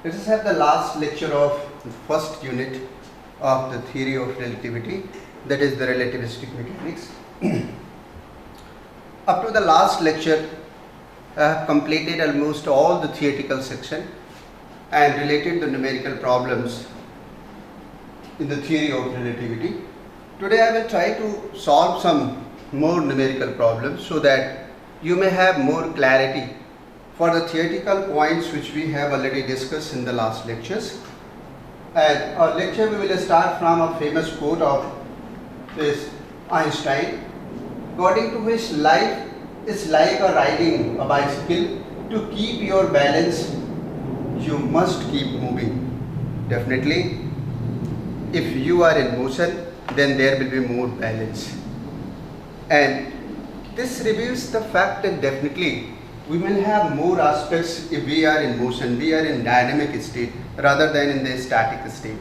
Let us have the last lecture of the first unit of the theory of relativity, that is the relativistic mechanics. Up to the last lecture, I have completed almost all the theoretical section and related the numerical problems in the theory of relativity. Today I will try to solve some more numerical problems so that you may have more clarity for the theoretical points which we have already discussed in the last lectures. And our lecture we will start from a famous quote of this Einstein, according to which life is like a riding a bicycle. To keep your balance, you must keep moving. Definitely, if you are in motion, then there will be more balance. And this reveals the fact that definitely we will have more aspects if we are in motion, we are in dynamic state rather than in the static state.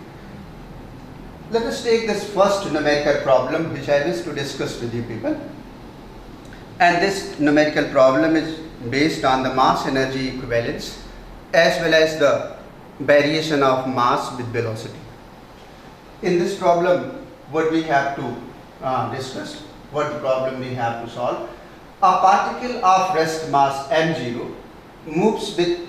Let us take this first numerical problem which I wish to discuss with you people. And this numerical problem is based on the mass energy equivalence as well as the variation of mass with velocity. In this problem, what we have to discuss, what problem we have to solve. A particle of rest mass m0 moves with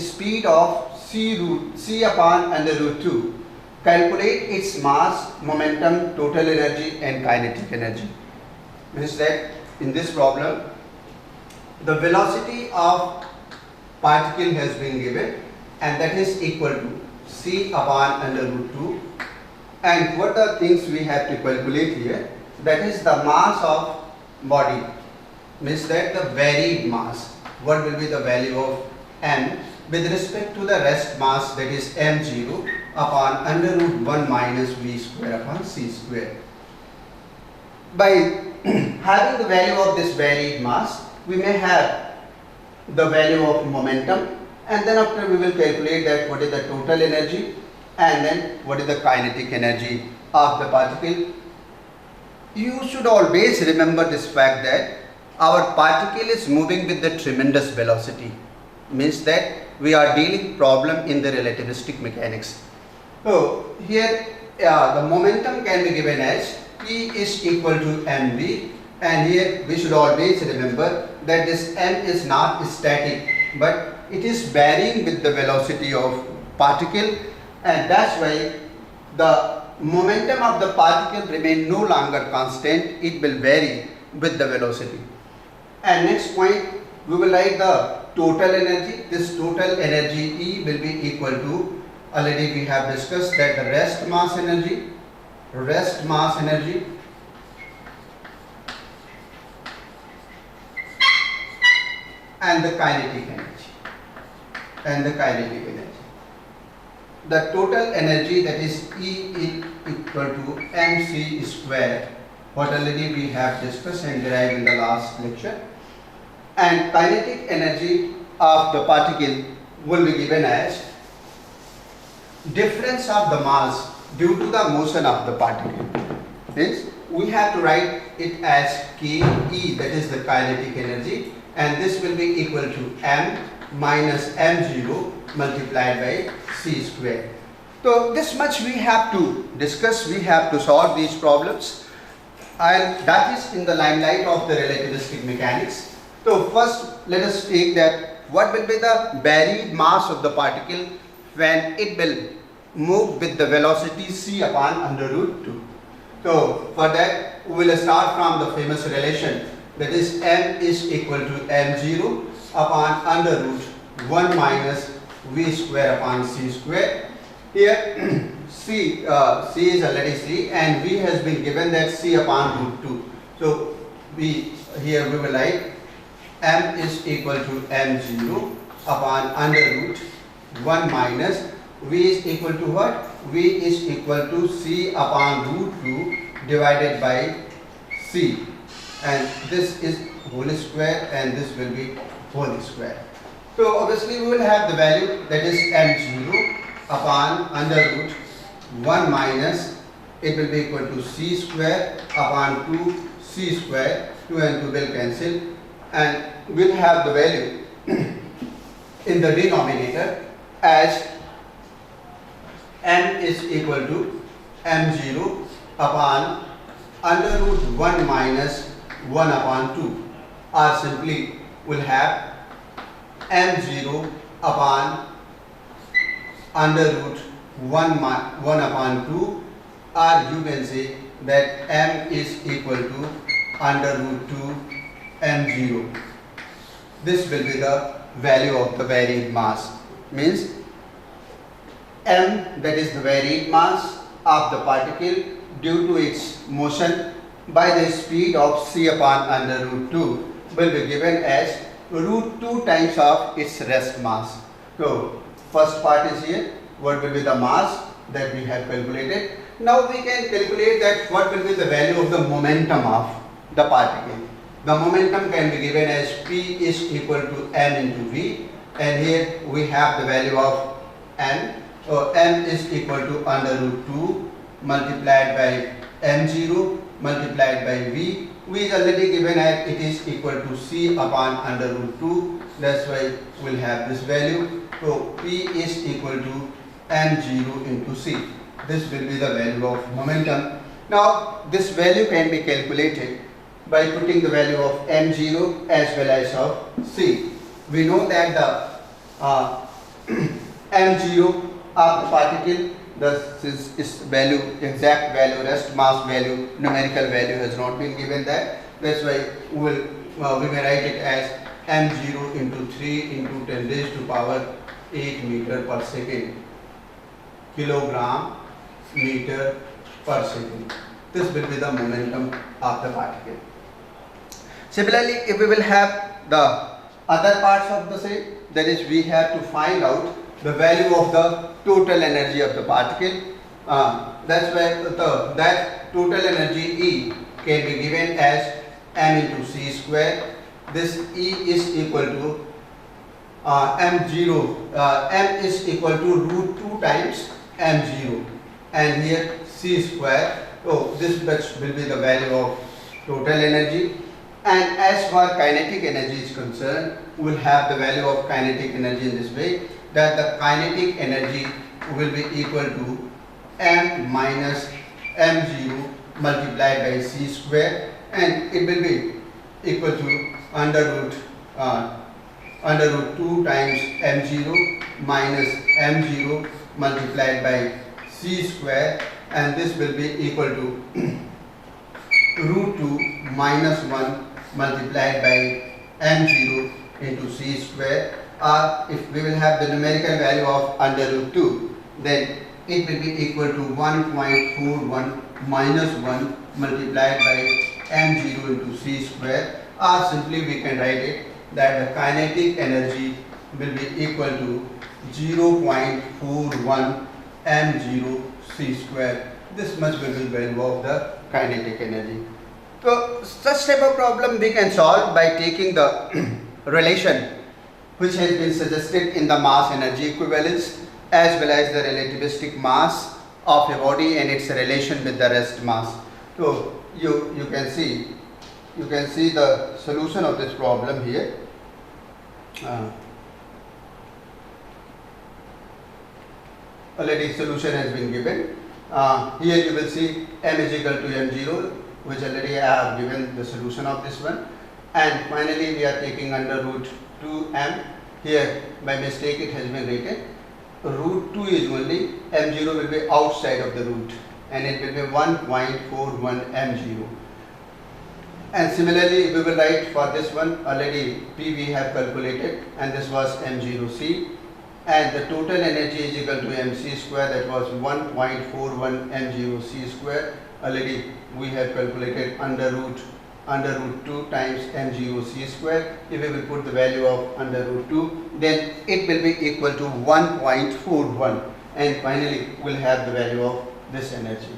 speed of c upon under root 2. Calculate its mass, momentum, total energy and kinetic energy. Means that in this problem, the velocity of particle has been given and that is equal to c upon under root 2. And what are things we have to calculate here? That is the mass of body. Means that the varied mass, what will be the value of m with respect to the rest mass, that is m0 upon under root 1 minus v square upon c square. By having the value of this varied mass, we may have the value of momentum, and then after we will calculate that what is the total energy and then what is the kinetic energy of the particle. You should always remember this fact that our particle is moving with the tremendous velocity. Means that we are dealing problem in the relativistic mechanics. So here the momentum can be given as E is equal to mv, and here we should always remember that this m is not static but it is varying with the velocity of particle, and that's why the momentum of the particle remain no longer constant, it will vary with the velocity. And next point, we will write the total energy. This total energy E will be equal to, already we have discussed that the rest mass energy and the kinetic energy. The total energy, that is E is equal to mc square, what already we have discussed and derived in the last lecture. And kinetic energy of the particle will be given as difference of the mass due to the motion of the particle. Means we have to write it as Ke, that is the kinetic energy, and this will be equal to m minus m0 multiplied by c square. So this much we have to discuss, we have to solve these problems, and that is in the limelight of the relativistic mechanics. So first let us take that what will be the varied mass of the particle when it will move with the velocity c upon under root 2. So for that we will start from the famous relation, that is m is equal to m0 upon under root 1 minus v square upon c square. Here c is already c and v has been given that c upon root 2. So here we will write m is equal to m0 upon under root 1 minus v is equal to what? V is equal to c upon root 2 divided by c, and this is whole square and this will be whole square. So obviously we will have the value, that is m0 upon under root 1 minus, it will be equal to c square upon 2c square, 2 and 2 will cancel, and we will have the value in the denominator as m is equal to m0 upon under root 1 minus 1 upon 2, or simply will have m0 upon under root 1 upon 2, or you can say that m is equal to under root 2 m0. This will be the value of the varied mass. Means m, that is the varied mass of the particle due to its motion by the speed of c upon under root 2 will be given as root 2 times of its rest mass. So first part is here, what will be the mass that we have calculated. Now we can calculate that what will be the value of the momentum of the particle. The momentum can be given as P is equal to m into v, and here we have the value of m. So m is equal to under root 2 multiplied by m0 multiplied by v. V is already given as it is equal to c upon under root 2. That's why we'll have this value. So P is equal to m0 into c. This will be the value of momentum. Now this value can be calculated by putting the value of m0 as well as of c. We know that the m0 of the particle, this value, exact value, rest mass value, numerical value has not been given that. That's why we may write it as m0 into 3 into 10 raised to power 8 meter per second, kilogram meter per second. This will be the momentum of the particle. Similarly, if we will have the other parts of the same, that is we have to find out the value of the total energy of the particle. That's why that total energy E can be given as m into c square. This E is equal to m0, m is equal to root 2 times m0, and here c square. So this much will be the value of total energy. And as far kinetic energy is concerned, we will have the value of kinetic energy in this way, that the kinetic energy will be equal to m minus m0 multiplied by c square, and it will be equal to under root 2 times m0 minus m0 multiplied by c square, and this will be equal to root 2 minus 1 multiplied by m0 into c square. Or if we will have the numerical value of under root 2, then it will be equal to 1.41 minus 1 multiplied by m0 into c square, or simply we can write it that the kinetic energy will be equal to 0.41 m0 c square. This much will be the value of the kinetic energy. So such type of problem we can solve by taking the relation which has been suggested in the mass energy equivalence as well as the relativistic mass of a body and its relation with the rest mass. So you can see the solution of this problem here. Already solution has been given. Here you will see m is equal to m0, which already I have given the solution of this one, and finally we are taking under root 2m. Here by mistake it has been written root 2 is only, m0 will be outside of the root, and it will be 1.41 m0. And similarly we will write for this one, already P we have calculated, and this was m0c, and the total energy is equal to mc square, that was 1.41 m0c square. Already we have calculated under root 2 times m0 c square. If we will put the value of under root 2, then it will be equal to 1.41, and finally we will have the value of this energy.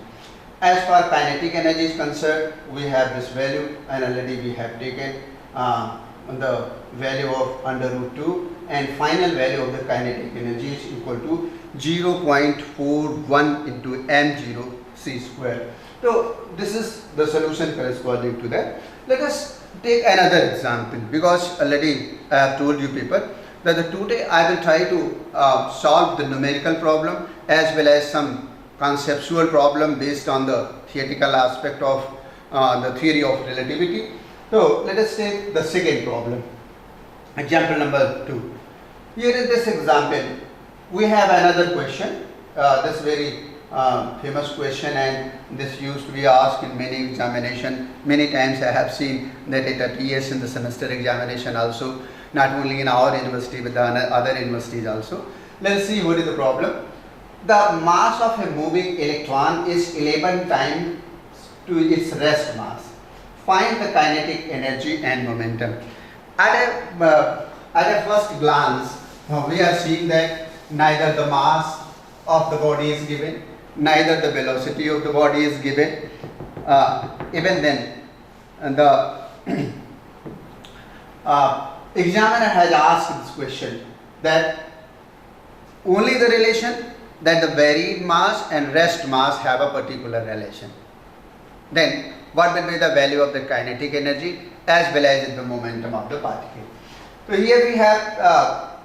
As far kinetic energy is concerned, we have this value, and already we have taken the value of under root 2, and final value of the kinetic energy is equal to 0.41 into m0 c square. So this is the solution corresponding to that. Let us take another example, because already I have told you people that today I will try to solve the numerical problem as well as some conceptual problem based on the theoretical aspect of the theory of relativity. So let us take the second problem, example number 2. Here in this example, we have another question, this very famous question, and this used to be asked in many examination. Many times I have seen that it appears in the semester examination also, not only in our university but the other universities also. Let us see what is the problem. The mass of a moving electron is 11 times to its rest mass. Find the kinetic energy and momentum. At a first glance, we are seeing that neither the mass of the body is given, neither the velocity of the body is given. Even then, the examiner has asked this question, that only the relation that the varied mass and rest mass have a particular relation. Then what will be the value of the kinetic energy as well as the momentum of the particle. So here we have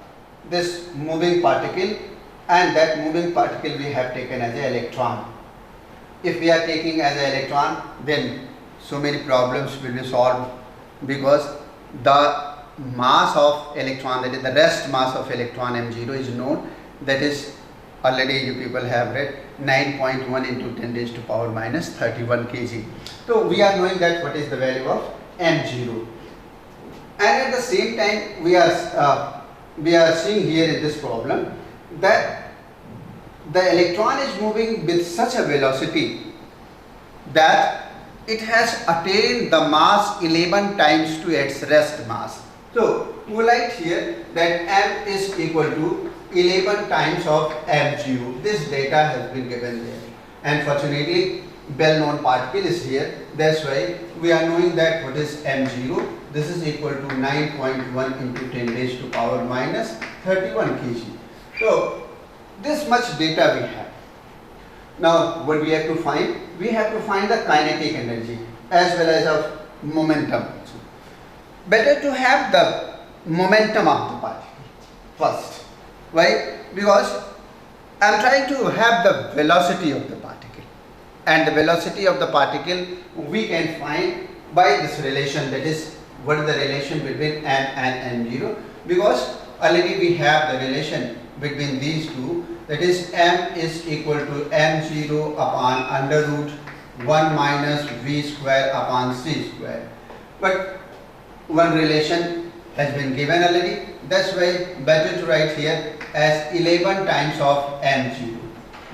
this moving particle, and that moving particle we have taken as an electron. If we are taking as an electron, then so many problems will be solved, because the mass of electron, that is the rest mass of electron m0 is known, that is already you people have read 9.1 into 10 raised to power minus 31 kg. So we are knowing that what is the value of m0, and at the same time we are seeing here in this problem that the electron is moving with such a velocity that it has attained the mass 11 times to its rest mass. So we write here that m is equal to 11 times of m0. This data has been given there, and fortunately well-known particle is here. That's why we are knowing that what is m0. This is equal to 9.1 into 10 raised to power minus 31 kg. So this much data we have. Now what we have to find? We have to find the kinetic energy as well as of momentum. Better to have the momentum of the particle first. Why? Because I am trying to have the velocity of the particle, and the velocity of the particle we can find by this relation, that is what is the relation between m and m0, because already we have the relation between these two, that is m is equal to m0 upon under root 1 minus v square upon c square. But one relation has been given already, that's why better to write here as 11 times of m0.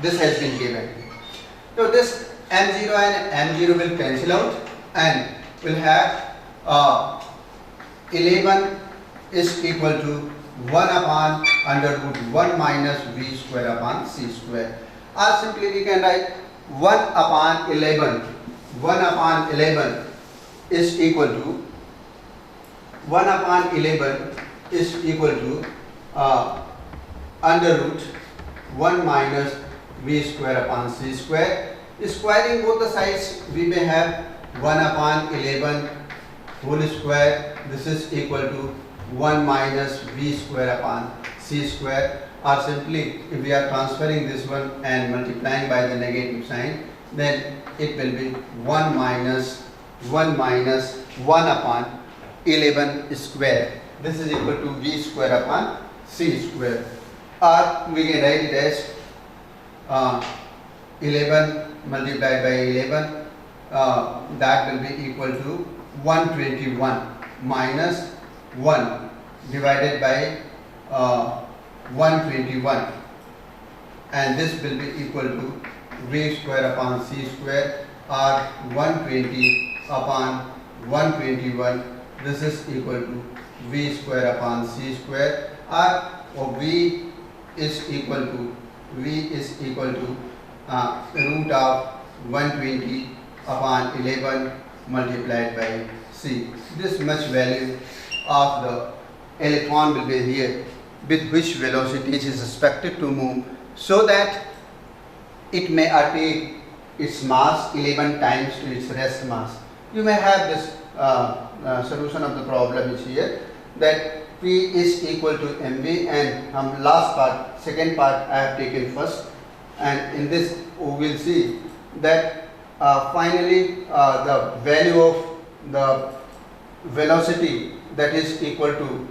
This has been given. So this m0 and m0 will cancel out, and we'll have 11 is equal to 1 upon under root 1 minus v square upon c square. Or simply we can write 1 upon 11. 1 upon 11 is equal to 1 upon 11 is equal to under root 1 minus v square upon c square. Squaring both the sides, we may have 1 upon 11 whole square. This is equal to 1 minus v square upon c square. Or simply if we are transferring this one and multiplying by the negative sign, then it will be 1 minus 1 upon 11 square. This is equal to v square upon c square. Or we can write it as 11 multiplied by 11, that will be equal to 121 minus 1 divided by 121, and this will be equal to v square upon c square, or 120 upon 121. This is equal to v square upon c square, or v is equal to root of 120 upon 11 multiplied by c. This much value of the electron will be here, with which velocity it is expected to move, so that it may attain its mass 11 times to its rest mass. You may have this solution of the problem is here, that P is equal to mv, and last part, second part I have taken first, and in this we will see that finally the value of the velocity, that is equal to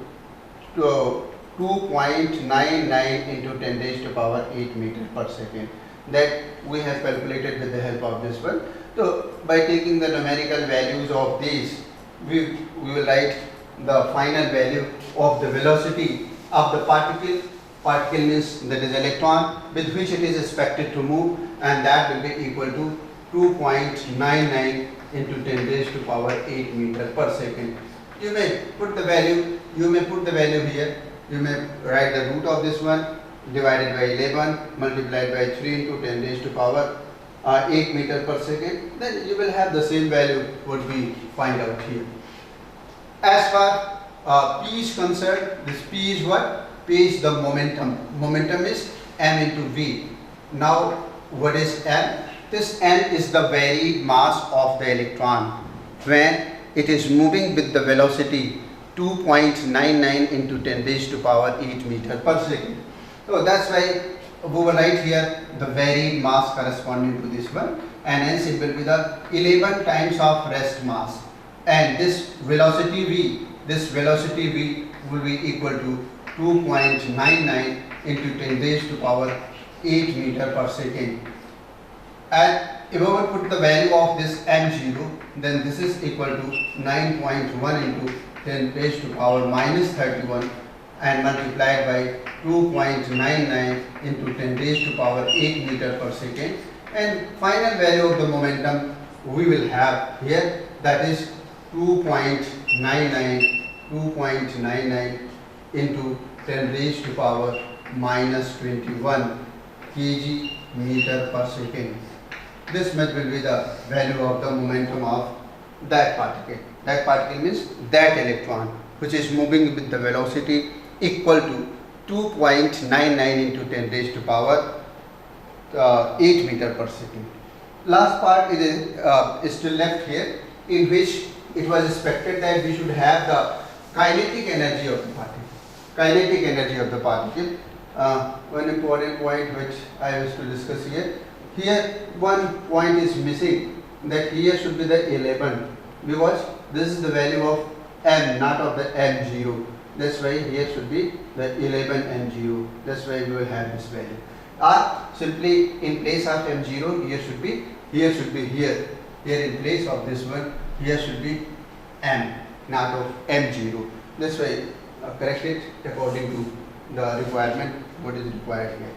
2.99 into 10 raised to power 8 meter per second, that we have calculated with the help of this one. So by taking the numerical values of these, we will write the final value of the velocity of the particle. Particle means that is electron with which it is expected to move, and that will be equal to 2.99 into 10 raised to power 8 meter per second. You may put the value here. You may write the root of this one divided by 11 multiplied by 3 into 10 raised to power 8 meter per second. Then you will have the same value what we find out here. As far P is concerned, this P is what? P is the momentum. Momentum is m into v. Now what is m? This m is the varied mass of the electron when it is moving with the velocity 2.99 into 10 raised to power 8 meter per second. So that's why we will write here the varied mass corresponding to this one, and hence it will be the 11 times of rest mass, and this velocity v will be equal to 2.99 into 10 raised to power 8 meter per second. And if I will put the value of this m0, then this is equal to 9.1 into 10 raised to power minus 31 and multiplied by 2.99 into 10 raised to power 8 meter per second, and final value of the momentum we will have here, that is 2.99 into 10 raised to power minus 21 kg meter per second. This much will be the value of the momentum of that particle. That particle means that electron which is moving with the velocity equal to 2.99 into 10 raised to power 8 meter per second. Last part is still left here, in which it was expected that we should have the kinetic energy of the particle. Kinetic energy of the particle. One important point which I wish to discuss here. Here one point is missing, that here should be the 11, because this is the value of m, not of the m0. That's why here should be the 11 m0. That's why we will have this value. Or simply in place of m0, here should be here in place of this one, here should be m, not of m0. That's why correct it according to the requirement what is required here.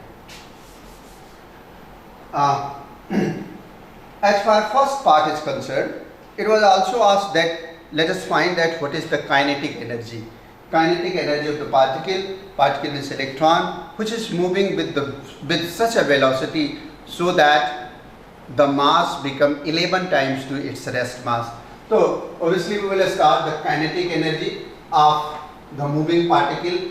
As far first part is concerned, it was also asked that let us find that what is the kinetic energy. Kinetic energy of the particle is electron, which is moving with such a velocity so that the mass become 11 times to its rest mass. So obviously we will start the kinetic energy of the moving particle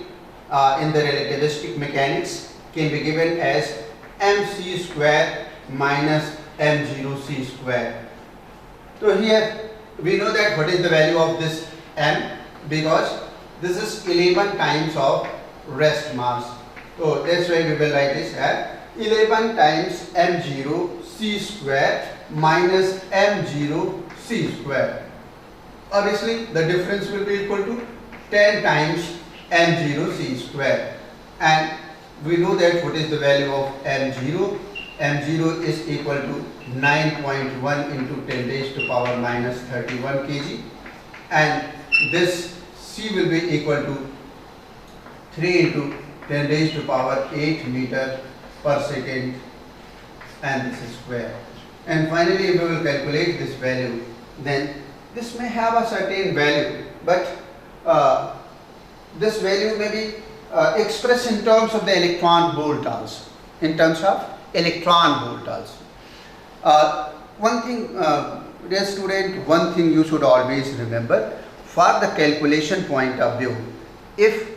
in the relativistic mechanics can be given as mc square minus m0 c square. So here we know that what is the value of this m, because this is 11 times of rest mass. So that's why we will write this as 11 times m0 c square minus m0 c square. Obviously the difference will be equal to 10 times m0 c square, and we know that what is the value of m0. m0 is equal to 9.1 into 10 raised to power minus 31 kg, and this c will be equal to 3 into 10 raised to power 8 meter per second, and this is square. And finally if we will calculate this value, then this may have a certain value, but this value may be expressed in terms of the electron voltage. In terms of electron voltage. One thing, dear student, one thing you should always remember, for the calculation point of view, if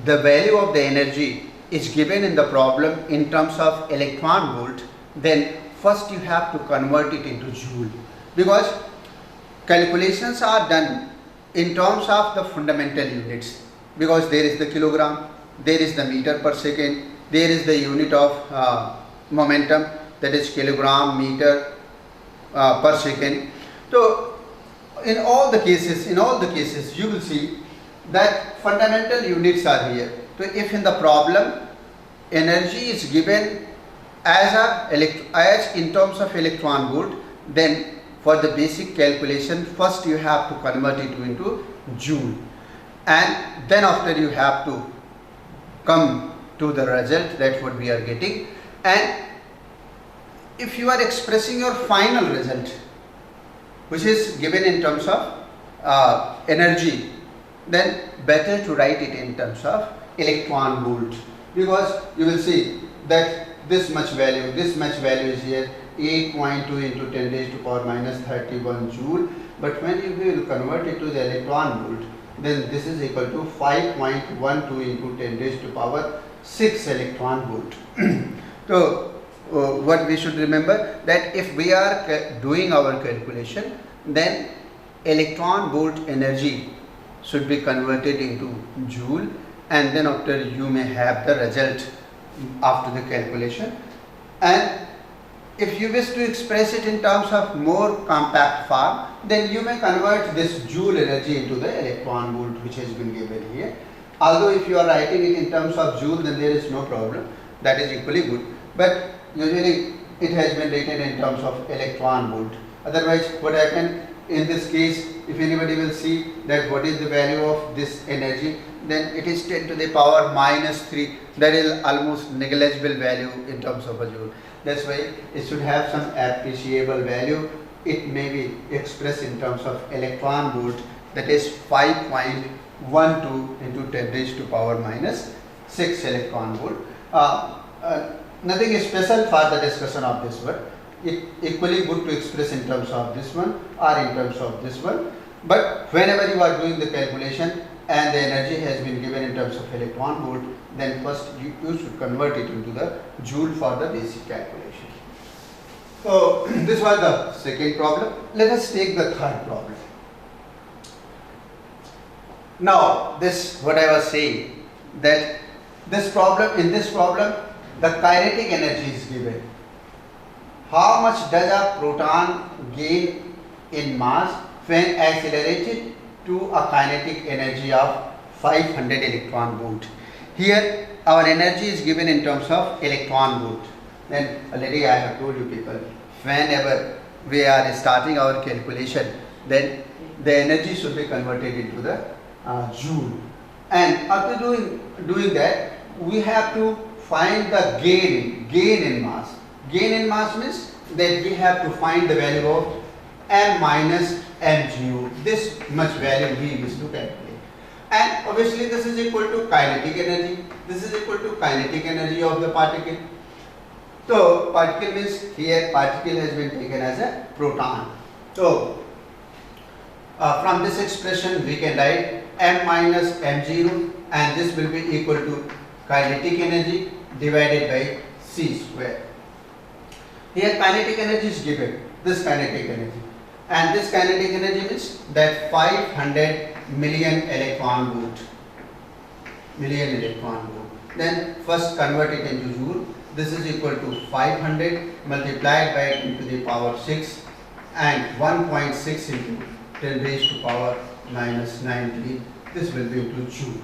the value of the energy is given in the problem in terms of electron volt, then first you have to convert it into joule, because calculations are done in terms of the fundamental units. because there is the kilogram, there is the meter per second, there is the unit of momentum, that is kilogram meter per second. So in all the cases you will see that fundamental units are here. So if in the problem energy is given as in terms of electron volt, then for the basic calculation first you have to convert it into joule, and then after you have to come to the result. That's what we are getting. And if you are expressing your final result, which is given in terms of energy, then better to write it in terms of electron volt, because you will see that this much value is here 8.2 into 10 raised to power minus 31 joule, but when you will convert it to the electron volt, then this is equal to 5.12 into 10 raised to power 6 electron volt. So what we should remember, that if we are doing our calculation, then electron volt energy should be converted into joule, and then after you may have the result after the calculation. And if you wish to express it in terms of more compact form, then you may convert this joule energy into the electron volt which has been given here. Although if you are writing it in terms of joule, then there is no problem, that is equally good, but usually it has been written in terms of electron volt. Otherwise what happens in this case, if anybody will see that what is the value of this energy, then it is 10 to the power minus 3, that is almost negligible value in terms of a joule. That's why it should have some appreciable value. It may be expressed in terms of electron volt, that is 5.12 into 10 raised to power minus 6 electron volt. Nothing special for the discussion of this one. It equally good to express in terms of this one or in terms of this one, but whenever you are doing the calculation and the energy has been given in terms of electron volt, then first you should convert it into the joule for the basic calculation. So this was the second problem. Let us take the third problem. Now this, what I was saying, that this problem, in this problem the kinetic energy is given. How much does a proton gain in mass when accelerated to a kinetic energy of 500 electron volt? Here our energy is given in terms of electron volt. Then already I have told you people, whenever we are starting our calculation, then the energy should be converted into the joule, and after doing that we have to find the gain in mass. Gain in mass means that we have to find the value of m minus mgu. This much value we wish to calculate, and obviously this is equal to kinetic energy. This is equal to kinetic energy of the particle. So particle means here particle has been taken as a proton. So from this expression we can write m minus m0, and this will be equal to kinetic energy divided by c square. Here kinetic energy is given, this kinetic energy, and this kinetic energy means that 500 million electron volt. Then first convert it into joule. This is equal to 500 multiplied by 10 to the power 6 and 1.6 into 10 raised to power minus 19. This will be into joule.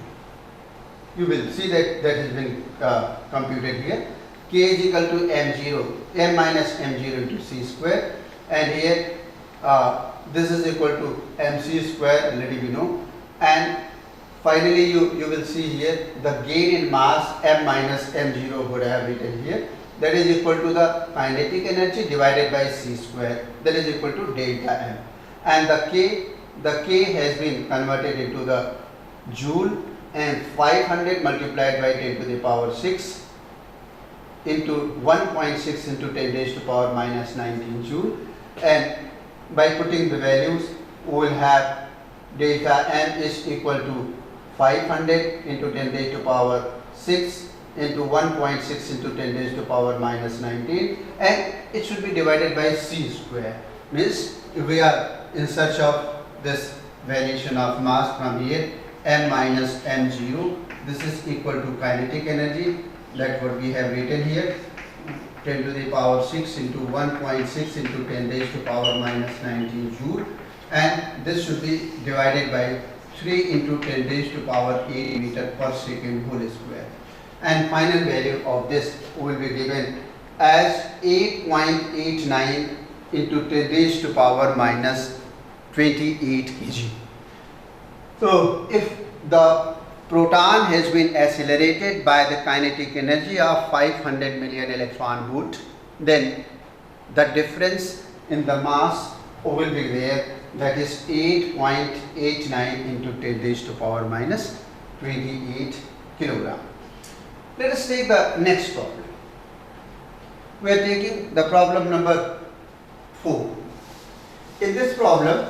You will see that has been computed here. K is equal to m minus m0 into c square, and here this is equal to mc square, already we know, and finally you will see here the gain in mass m minus m0 would have written here, that is equal to the kinetic energy divided by c square, that is equal to delta m, and the k has been converted into the joule, and 500 multiplied by 10 to the power 6 into 1.6 into 10 raised to power minus 19 joule, and by putting the values we will have delta m is equal to 500 into 10 raised to power 6 into 1.6 into 10 raised to power minus 19, and it should be divided by c square. Means if we are in search of this variation of mass from here, m minus m0. This is equal to kinetic energy. That's what we have written here. 10 to the power 6 into 1.6 into 10 raised to power minus 19 joule, and this should be divided by 3 into 10 raised to power 8 meter per second whole square, and final value of this will be given as 8.89 into 10 raised to power minus 28 kg. So if the proton has been accelerated by the kinetic energy of 500 million electron volt, then the difference in the mass will be there, that is 8.89 into 10 raised to power minus 28 kilogram. Let us take the next problem. We are taking the problem number 4. In this problem,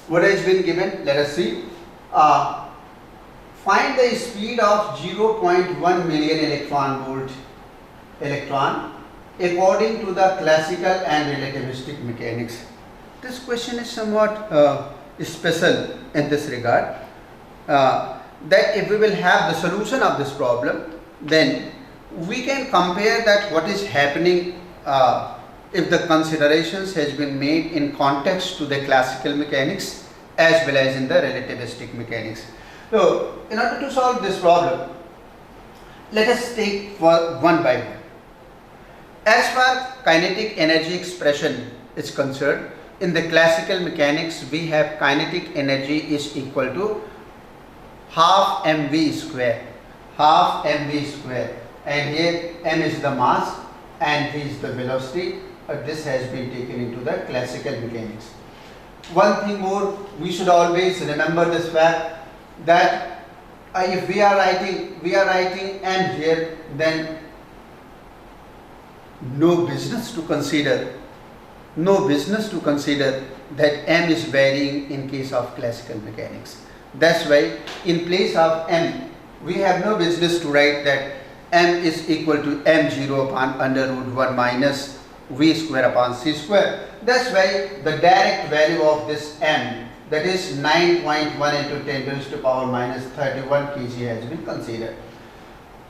what has been given, let us see. Find the speed of 0.1 million electron volt electron according to the classical and relativistic mechanics. This question is somewhat special in this regard, that if we will have the solution of this problem, then we can compare that what is happening if the considerations has been made in context to the classical mechanics as well as in the relativistic mechanics. So, in order to solve this problem, let us take for one by one. As far kinetic energy expression is concerned, in the classical mechanics we have kinetic energy is equal to half mv square, and here m is the mass and v is the velocity. This has been taken into the classical mechanics. One thing more, we should always remember this fact that if we are writing m here, then no business to consider that m is varying in case of classical mechanics. That's why in place of m, we have no business to write that m is equal to m0 upon under root 1 minus v square upon c square. That's why the direct value of this m, that is 9.1 into 10 raised to power minus 31 kg has been considered.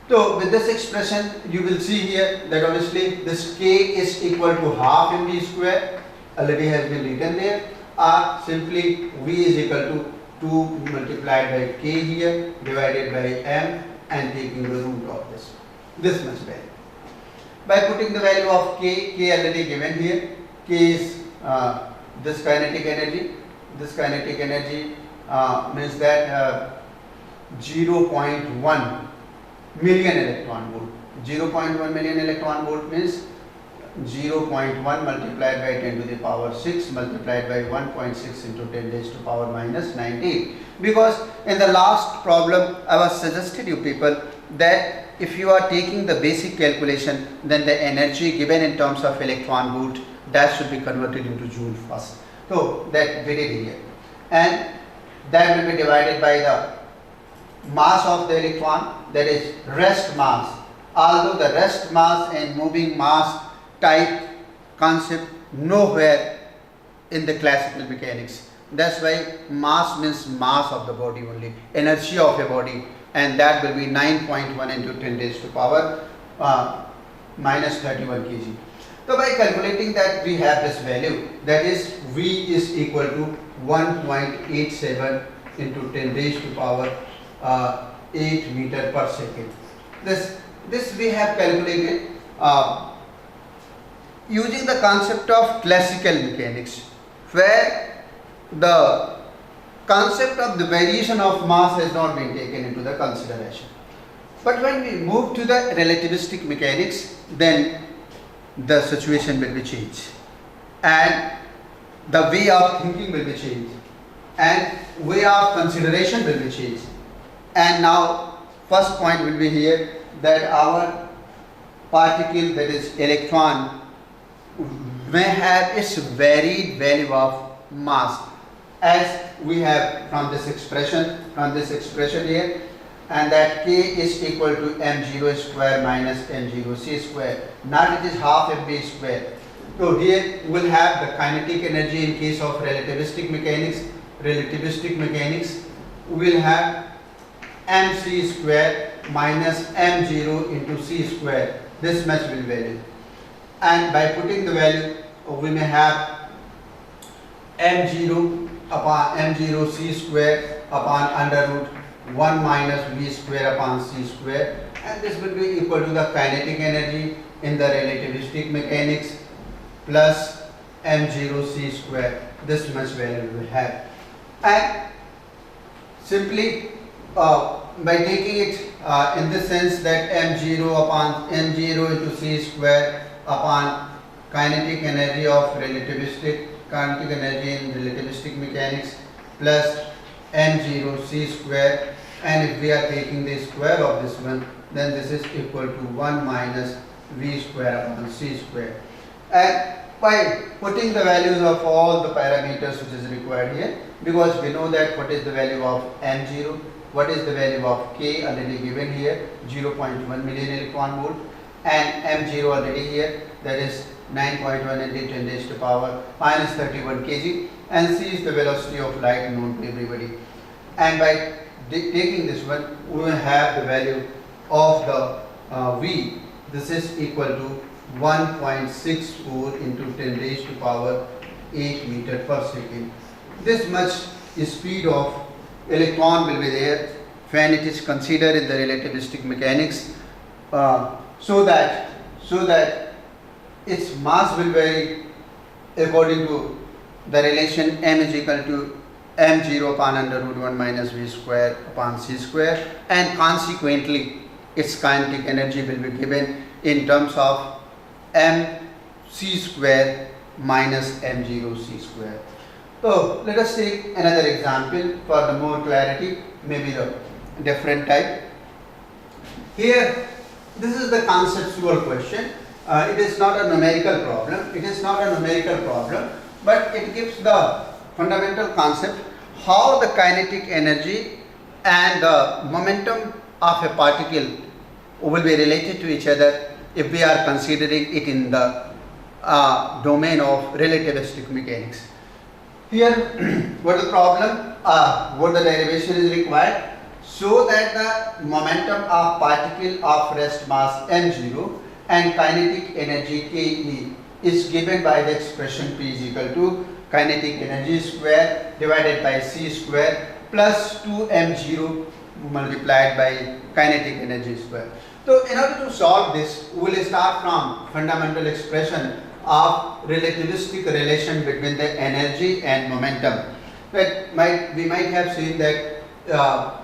So with this expression you will see here that obviously this k is equal to half mv square, already has been written there, or simply v is equal to 2 multiplied by k here divided by m and taking the root of this much value. By putting the value of k already given here, k is this kinetic energy. This kinetic energy means that 0.1 million electron volt. 0.1 million electron volt means 0.1 multiplied by 10 to the power 6 multiplied by 1.6 into 10 raised to power minus 19. Because in the last problem I was suggested you people that if you are taking the basic calculation, then the energy given in terms of electron volt, that should be converted into joule first. So that we did here, and that will be divided by the mass of the electron, that is rest mass. Although the rest mass and moving mass type concept nowhere in the classical mechanics. That's why mass means mass of the body only, energy of a body, and that will be 9.1 into 10 raised to power minus 31 kg. So by calculating that, we have this value, that is V is equal to 1.87 into 10 raised to power 8 meter per second. This we have calculated using the concept of classical mechanics, where the concept of the variation of mass has not been taken into the consideration. But when we move to the relativistic mechanics, then the situation will be changed, and the way of thinking will be changed, and way of consideration will be changed. And now first point will be here, that our particle, that is electron, may have its varied value of mass, as we have from this expression here, and that k is equal to m0 square minus m0 c square. Now it is half mv square. So here we will have the kinetic energy in case of relativistic mechanics. relativistic mechanics, we will have mc square minus m0 into c square. This much will vary, and by putting the value we may have m0 upon m0 c square upon under root 1 minus v square upon c square, and this will be equal to the kinetic energy in the relativistic mechanics plus m0 c square. This much value we will have, and simply by taking it in the sense that m0 upon m0 into c square upon kinetic energy of relativistic kinetic energy in relativistic mechanics plus m0 c square, and if we are taking the square of this one, then this is equal to 1 minus v square upon c square. And by putting the values of all the parameters which is required here, because we know that what is the value of m0, what is the value of k already given here, 0.1 million electron volt, and m0 already here, that is 9.1 into 10 raised to power minus 31 kg, and c is the velocity of light known to everybody. And by taking this one, we will have the value of the v. This is equal to 1.64 into 10 raised to power 8 meter per second. This much speed of electron will be there when it is considered in the relativistic mechanics, so that its mass will vary according to the relation m is equal to m0 upon under root 1 minus v square upon c square, and consequently its kinetic energy will be given in terms of mc square minus m0 c square. So let us take another example for the more clarity, maybe the different type. Here this is the conceptual question. It is not a numerical problem. It is not a numerical problem, but it gives the fundamental concept how the kinetic energy and the momentum of a particle will be related to each other if we are considering it in the domain of relativistic mechanics. Here what the problem, what the derivation is required, so that the momentum of particle of rest mass m0 and kinetic energy ke is given by the expression P is equal to kinetic energy square divided by c square plus 2m0 multiplied by kinetic energy square. So in order to solve this, we will start from fundamental expression of relativistic relation between the energy and momentum. We might have seen that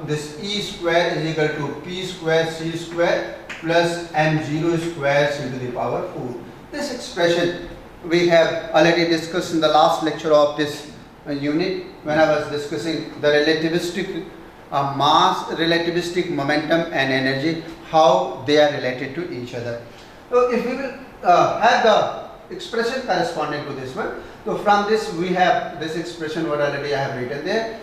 this E square is equal to P square C square plus m0 square c to the power 4. This expression we have already discussed in the last lecture of this unit, when I was discussing the relativistic mass, relativistic momentum and energy, how they are related to each other. So if we will have the expression corresponding to this one, so from this we have this expression what already I have written there.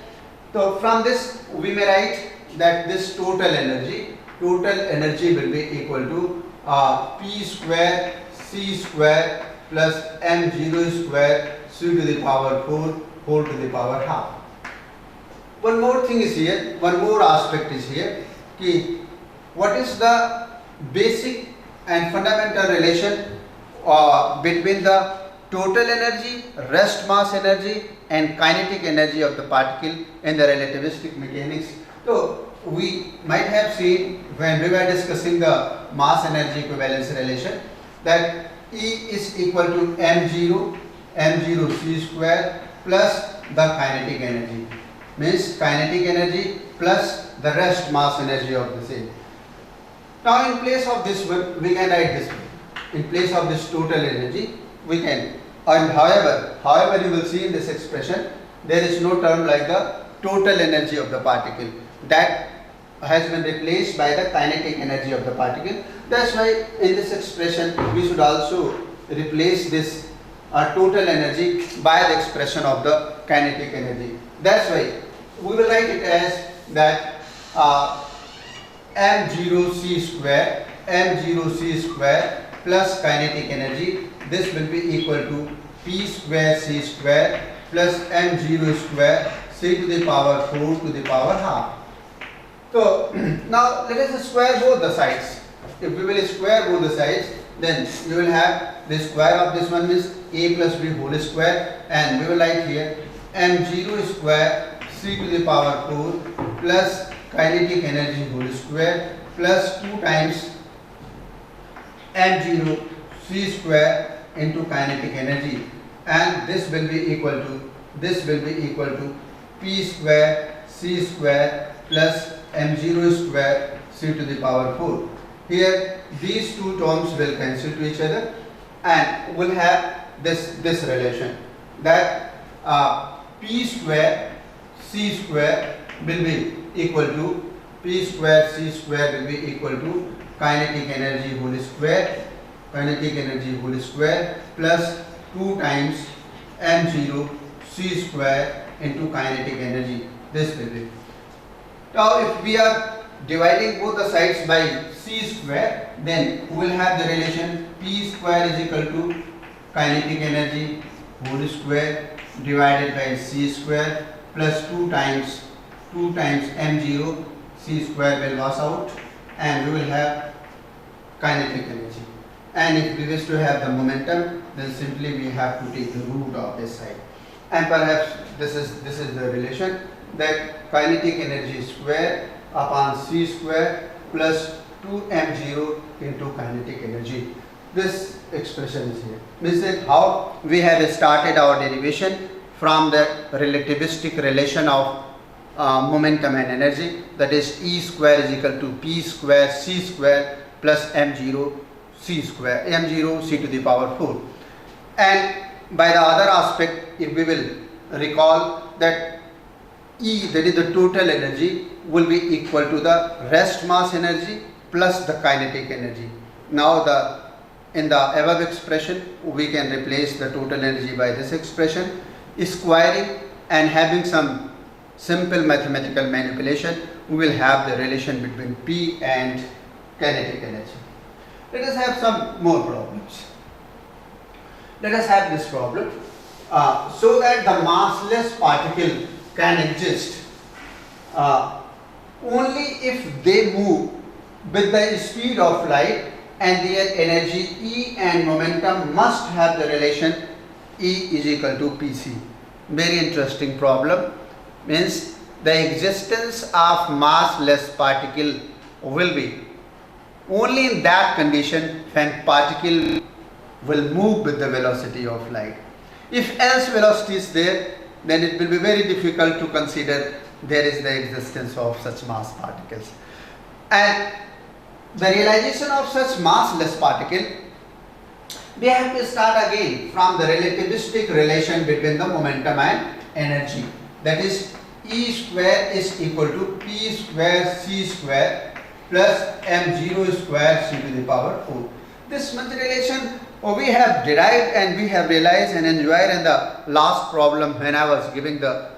So from this we may write that this total energy will be equal to P square C square plus m0 square c to the power 4 whole to the power half. One more thing is here, one more aspect is here, ki what is the basic and fundamental relation between the total energy, rest mass energy and kinetic energy of the particle in the relativistic mechanics. So we might have seen when we were discussing the mass energy equivalence relation that E is equal to m0 c square plus the kinetic energy, means kinetic energy plus the rest mass energy of the same. Now in place of this one we can write this way. In place of this total energy we can, and however you will see in this expression there is no term like the total energy of the particle, that has been replaced by the kinetic energy of the particle. That's why in this expression we should also replace this total energy by the expression of the kinetic energy. That's why we will write it as that m0 c square plus kinetic energy, this will be equal to P square C square plus m0 square c to the power 4 to the power half. So now let us square both the sides. If we will square both the sides, then we will have the square of this one is a plus b whole square, and we will write here m0 square c to the power 4 plus kinetic energy whole square plus 2 times m0 c square into kinetic energy, and this will be equal to p square c square plus m0 square c to the power 4. Here these two terms will cancel to each other, and we'll have this relation that p square c square will be equal to p square c square will be equal to kinetic energy whole square plus 2 times m0 c square into kinetic energy. This will be. Now if we are dividing both the sides by c square, then we will have the relation p square is equal to kinetic energy whole square divided by c square plus 2 times m0 c square will wash out, and we will have kinetic energy. And if we wish to have the momentum, then simply we have to take the root of this side, and perhaps this is the relation that kinetic energy square upon c square plus 2m0 into kinetic energy. This expression is here. This is how we have started our derivation from the relativistic relation of momentum and energy, that is E square is equal to p square c square plus m0 c to the power 4. And by the other aspect, if we will recall that E, that is the total energy, will be equal to the rest mass energy plus the kinetic energy. Now in the above expression, we can replace the total energy by this expression, squaring and having some simple mathematical manipulation, we will have the relation between P and kinetic energy. Let us have some more problems. Let us have this problem. So that the massless particle can exist only if they move with the speed of light, and their energy E and momentum must have the relation E is equal to Pc. Very interesting problem. Means the existence of massless particle will be only in that condition when particle will move with the velocity of light. If else velocity is there, then it will be very difficult to consider there is the existence of such mass particles. And the realization of such massless particle, we have to start again from the relativistic relation between the momentum and energy. That is, E square is equal to P square C square plus M0 square C to the power 4. This much relation we have derived and we have realized and enjoyed in the last problem when I was giving the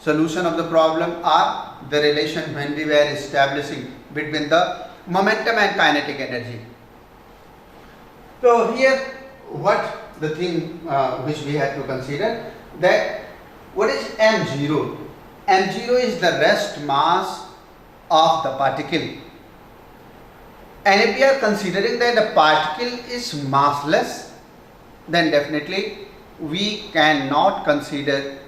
solution of the problem, or the relation when we were establishing between the momentum and kinetic energy. So here what the thing which we have to consider, that what is M0? M0 is the rest mass of the particle, and if we are considering that the particle is massless, then definitely we cannot consider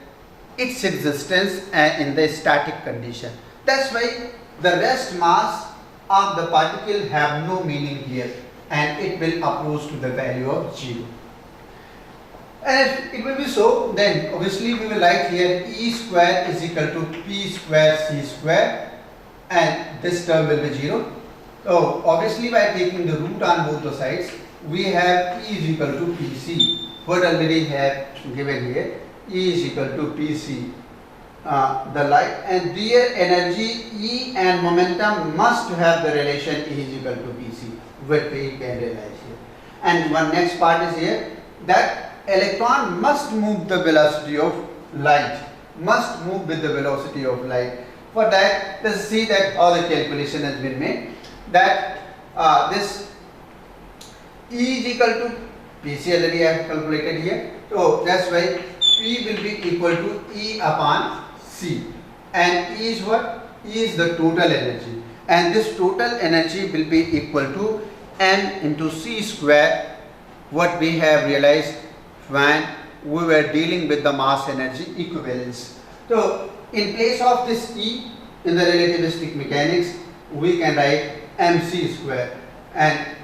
its existence in the static condition. That's why the rest mass of the particle have no meaning here, and it will approach to the value of 0. And if it will be so, then obviously we will write here E square is equal to P square C square, and this term will be 0. So obviously by taking the root on both the sides, we have E is equal to Pc. What already have given here, E is equal to Pc, the light, and their energy E and momentum must have the relation E is equal to Pc, what we can realize here. And one next part is here, that electron must move the velocity of light, must move with the velocity of light. For that, let's see that how the calculation has been made. That this E is equal to Pc already I have calculated here. So that's why P will be equal to E upon C. And E is what? E is the total energy. And this total energy will be equal to m into C square, what we have realized when we were dealing with the mass energy equivalence. So in place of this E in the relativistic mechanics, we can write mc square, and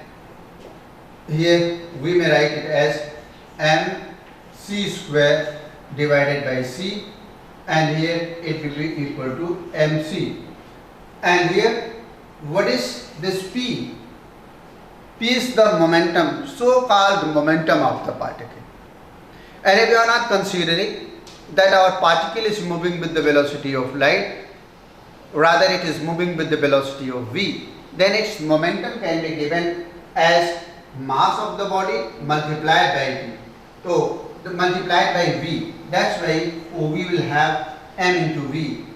here we may write it as mc square divided by C, and here it will be equal to mc. And here what is this P? P is the momentum, so called momentum of the particle. And if we are not considering that our particle is moving with the velocity of light, rather it is moving with the velocity of v, then its momentum can be given as mass of the body multiplied by v. So multiplied by v, that's why we will have m into v,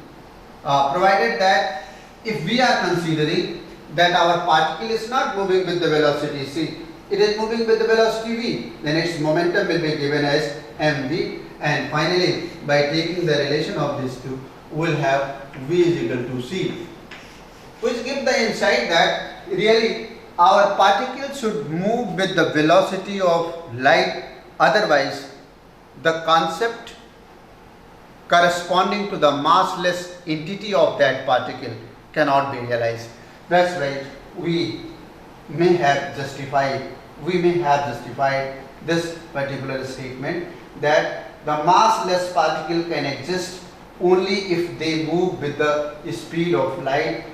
provided that if we are considering that our particle is not moving with the velocity c, it is moving with the velocity v, then its momentum will be given as mv. And finally, by taking the relation of these two, we will have v is equal to c, which gives the insight that really our particle should move with the velocity of light, otherwise the concept corresponding to the massless entity of that particle cannot be realized. That's why we may have justified this particular statement, that the massless particle can exist only if they move with the speed of light,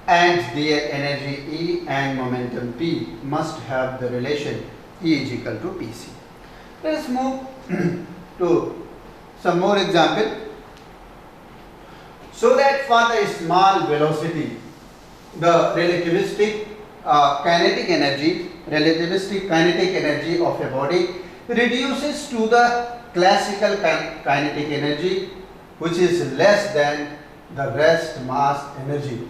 and their energy E and momentum P must have the relation E is equal to Pc. Let us move to some more example. So that for the small velocity, the relativistic kinetic energy of a body reduces to the classical kinetic energy, which is less than the rest mass energy.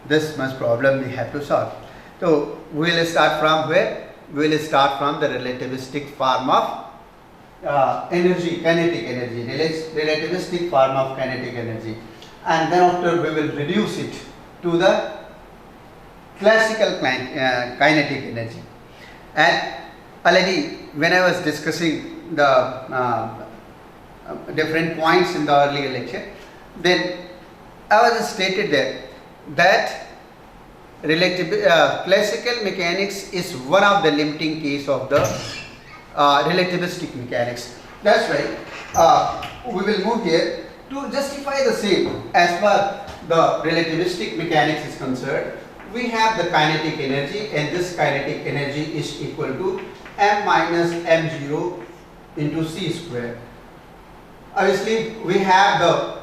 This much problem we have to solve. So we will start from where? We will start from the relativistic form of energy, kinetic energy, relativistic form of kinetic energy, and then after we will reduce it to the classical kinetic energy. And already when I was discussing the different points in the earlier lecture, then I was stated there that classical mechanics is one of the limiting case of the relativistic mechanics. That's why we will move here to justify the same. As far the relativistic mechanics is concerned, we have the kinetic energy, and this kinetic energy is equal to m minus m0 into c square. Obviously we have the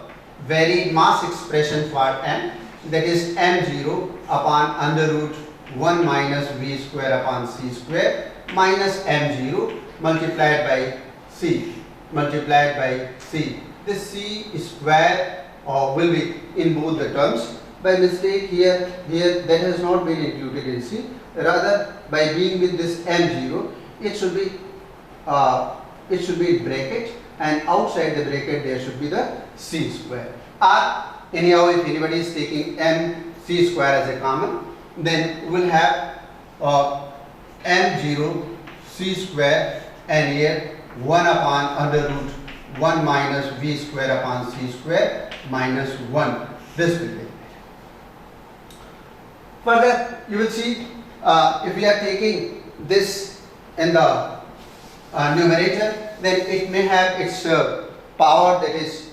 varied mass expression for m, that is m0 upon under root 1 minus v square upon c square minus m0 multiplied by c. This c square will be in both the terms. By mistake here that has not been included in c. Rather, by being with this m0, it should be bracket, and outside the bracket there should be the c square. Or anyhow, if anybody is taking mc square as a common, then we will have m0 c square, and here 1 upon under root 1 minus v square upon c square minus 1. This will be. Further, you will see if we are taking this in the numerator, then it may have its power, that is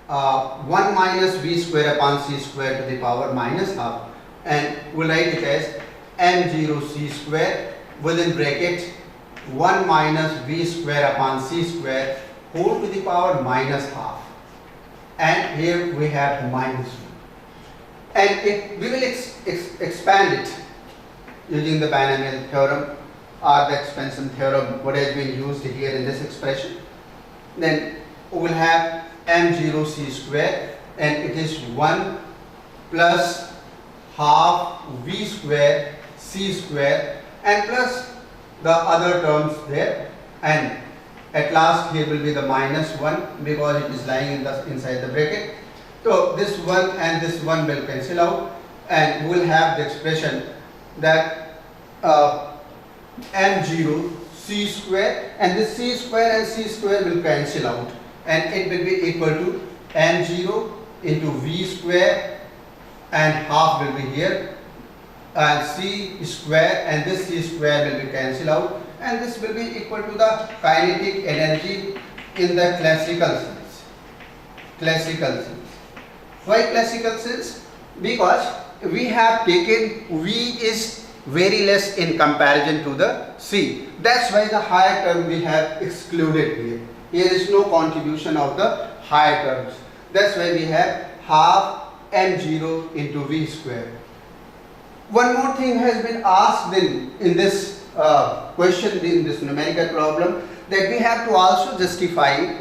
1 minus v square upon c square to the power minus half, and we'll write it as m0 c square within bracket 1 minus v square upon c square whole to the power minus half, and here we have minus 1. And we will expand it using the binomial theorem or the expansion theorem, what has been used here in this expression. Then we will have m0 c square, and it is 1 plus half v square c square, and plus the other terms there, and at last here will be the minus 1 because it is lying inside the bracket. So this one and this one will cancel out, and we will have the expression that m0 c square, and this c square and c square will cancel out, and it will be equal to m0 into v square, and half will be here, and c square and this c square will be cancelled out, and this will be equal to the kinetic energy in the classical sense. Classical sense. Why classical sense? Because we have taken V is very less in comparison to the C. That's why the higher term we have excluded here. Here is no contribution of the higher terms. That's why we have half m0 into V square. One more thing has been asked in this question, in this numerical problem, that we have to also justify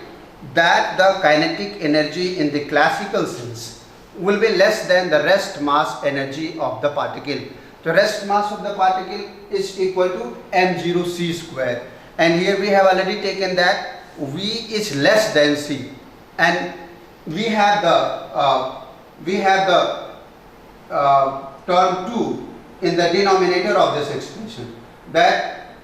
that the kinetic energy in the classical sense will be less than the rest mass energy of the particle. The rest mass of the particle is equal to m0 c square, and here we have already taken that V is less than C, and we have the term 2 in the denominator of this expression, that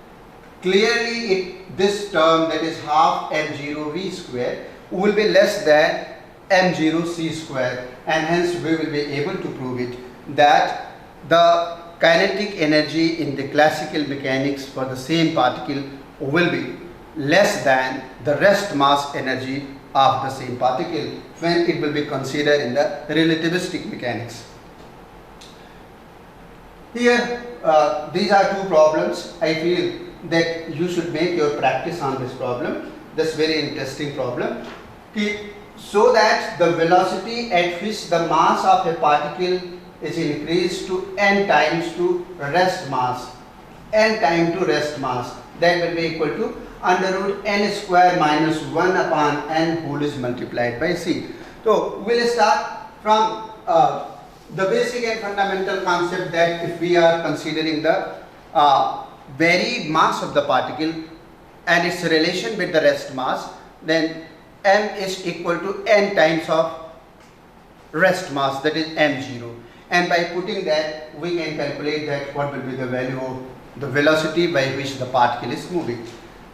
clearly this term, that is half m0 v square, will be less than m0 c square, and hence we will be able to prove it that the kinetic energy in the classical mechanics for the same particle will be less than the rest mass energy of the same particle when it will be considered in the relativistic mechanics. Here these are two problems. I feel that you should make your practice on this problem. That's very interesting problem. So that the velocity at which the mass of a particle is increased to n times to rest mass, n time to rest mass, that will be equal to under root n square minus 1 upon n whole is multiplied by c. So we will start from the basic and fundamental concept that if we are considering the varied mass of the particle and its relation with the rest mass, then m is equal to n times of rest mass, that is m0, and by putting that we can calculate that what will be the value of the velocity by which the particle is moving.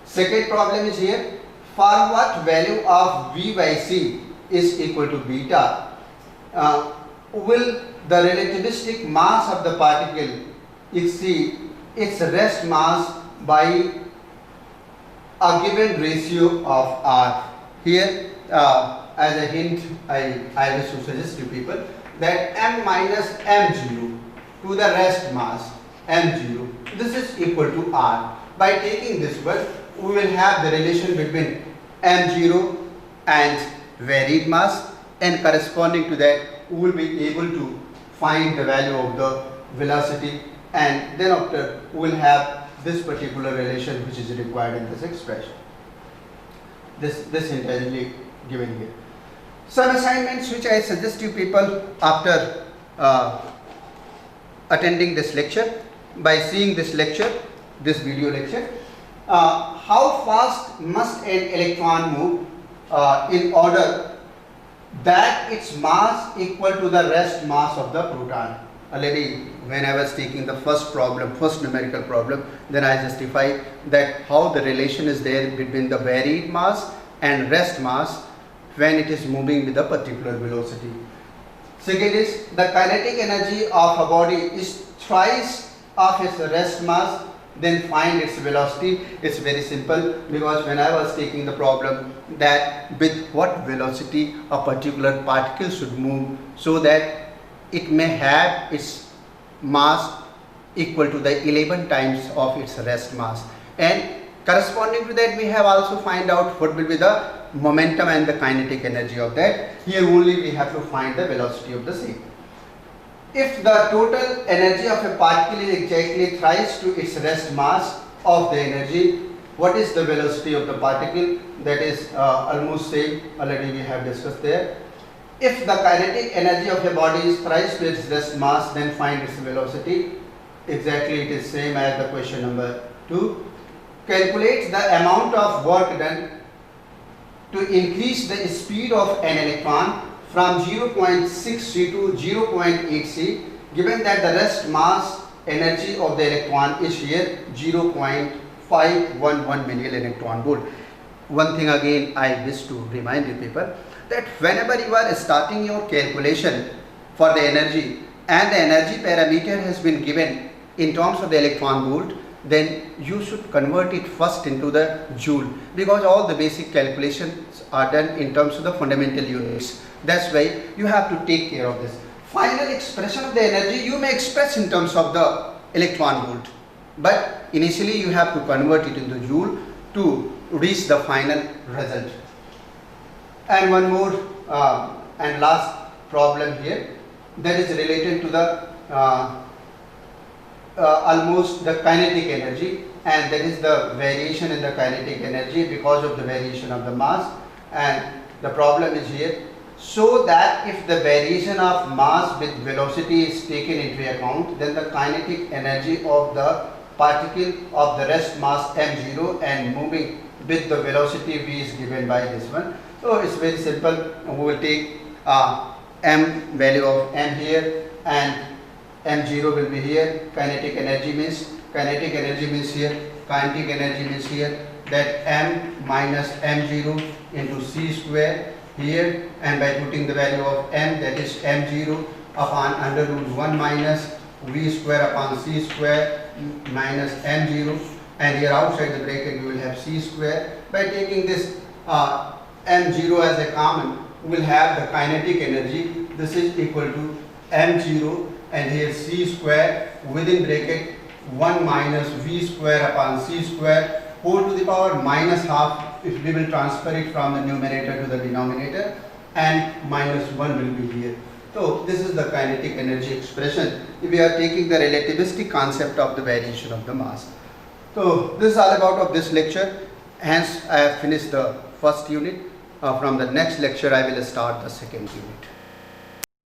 Second problem is here, for what value of v by c is equal to beta, will the relativistic mass of the particle exceed its rest mass by a given ratio of r. Here as a hint, I wish to suggest to people that m minus m0 to the rest mass m0, this is equal to r. By taking this one, we will have the relation between m0 and varied mass, and corresponding to that we will be able to find the value of the velocity, and then after we will have this particular relation which is required in this expression. This entirely given here. Some assignments which I suggest to people after attending this lecture, by seeing this lecture, this video lecture, how fast must an electron move in order that its mass equal to the rest mass of the proton. Already when I was taking the first numerical problem, then I justified that how the relation is there between the varied mass and rest mass when it is moving with a particular velocity. Second is, the kinetic energy of a body is thrice of its rest mass, then find its velocity. It's very simple, because when I was taking the problem that with what velocity a particular particle should move so that it may have its mass equal to the 11 times of its rest mass, and corresponding to that we have also find out what will be the momentum and the kinetic energy of that. Here only we have to find the velocity of the same. If the total energy of a particle is exactly thrice to its rest mass of the energy, what is the velocity of the particle? That is almost same, already we have discussed there. If the kinetic energy of a body is thrice to its rest mass, then find its velocity. Exactly it is same as the question number 2. Calculate the amount of work done to increase the speed of an electron from 0.6C to 0.8C, given that the rest mass energy of the electron is here 0.511 million electron volt. One thing again I wish to remind you people, that whenever you are starting your calculation for the energy and the energy parameter has been given in terms of the electron volt, then you should convert it first into the joule, because all the basic calculations are done in terms of the fundamental units. That's why you have to take care of this. Final expression of the energy you may express in terms of the electron volt, but initially you have to convert it into joule to reach the final result. And one more and last problem here, that is related to the almost the kinetic energy, and that is the variation in the kinetic energy because of the variation of the mass. And the problem is here, so that if the variation of mass with velocity is taken into account, then the kinetic energy of the particle of the rest mass m0 and moving with the velocity v is given by this one. So it's very simple. We will take m value of m here and m0 will be here. Kinetic energy means here, kinetic energy means here, that m minus m0 into c square here, and by putting the value of m, that is m0 upon under root 1 minus v square upon c square minus m0, and here outside the bracket we will have c square. By taking this m0 as a common, we will have the kinetic energy. This is equal to m0 and here c square within bracket 1 minus v square upon c square whole to the power minus half, if we will transfer it from the numerator to the denominator, and minus 1 will be here. So this is the kinetic energy expression if we are taking the relativistic concept of the variation of the mass. So this is all about of this lecture. Hence I have finished the first unit. From the next lecture I will start the second unit.